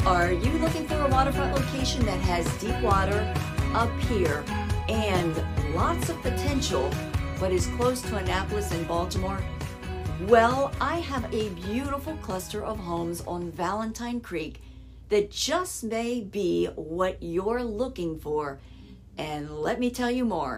Are you looking for a waterfront location that has deep water, a pier, and lots of potential, but is close to Annapolis and Baltimore? Well, I have a beautiful cluster of homes on Valentine Creek that just may be what you're looking for. And let me tell you more.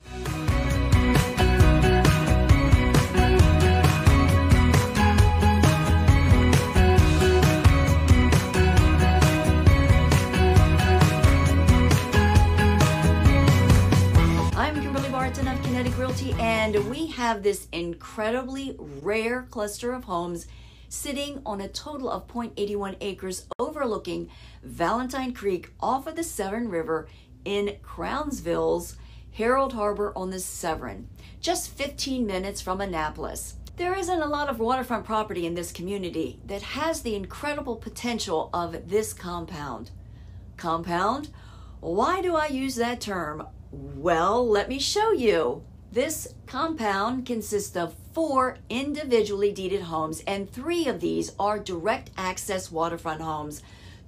Barton of KINETIC Realty, and we have this incredibly rare cluster of homes sitting on a total of 0.81 acres overlooking Valentine Creek off of the Severn River in Crownsville's Herald Harbor on the Severn, just 15 minutes from Annapolis. There isn't a lot of waterfront property in this community that has the incredible potential of this compound. Compound? Why do I use that term? Well, let me show you. This compound consists of 4 individually deeded homes, and 3 of these are direct access waterfront homes,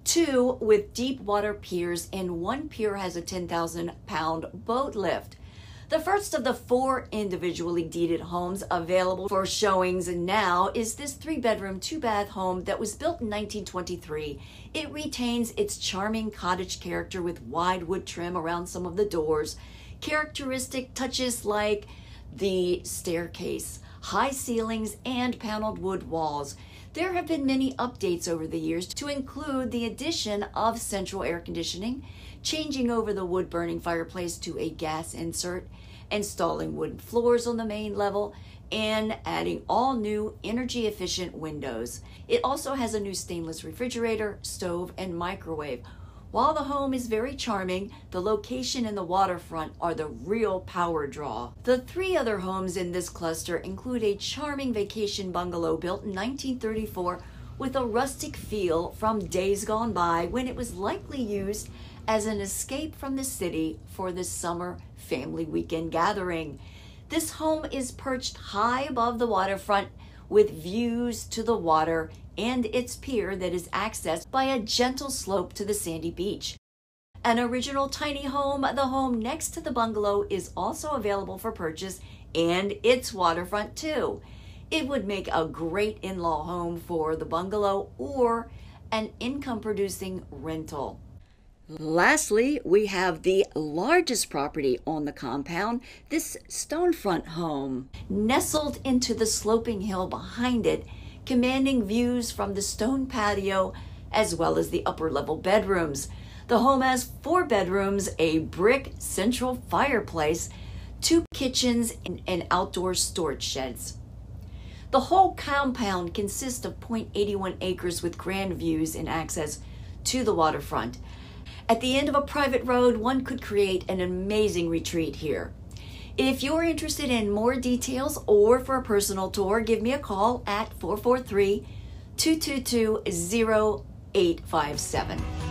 2 with deep water piers, and 1 pier has a 10,000-pound boat lift. The first of the 4 individually deeded homes available for showings now is this 3-bedroom, 2-bath home that was built in 1923. It retains its charming cottage character with wide wood trim around some of the doors, characteristic touches like the staircase, high ceilings, and paneled wood walls. There have been many updates over the years to include the addition of central air conditioning, changing over the wood-burning fireplace to a gas insert, installing wooden floors on the main level, and adding all new energy-efficient windows. It also has a new stainless refrigerator, stove, and microwave. While the home is very charming, the location and the waterfront are the real power draw. The 3 other homes in this cluster include a charming vacation bungalow built in 1934 with a rustic feel from days gone by when it was likely used as an escape from the city for the summer family weekend gathering. This home is perched high above the waterfront with views to the water and its pier that is accessed by a gentle slope to the sandy beach. An original tiny home, the home next to the bungalow, is also available for purchase, and it's waterfront too. It would make a great in-law home for the bungalow or an income-producing rental. Lastly, we have the largest property on the compound, this stonefront home. Nestled into the sloping hill behind it, commanding views from the stone patio as well as the upper level bedrooms. The home has 4 bedrooms, a brick central fireplace, 2 kitchens, and outdoor storage sheds. The whole compound consists of 0.81 acres with grand views and access to the waterfront. At the end of a private road, one could create an amazing retreat here. If you're interested in more details or for a personal tour, give me a call at 443-222-0857.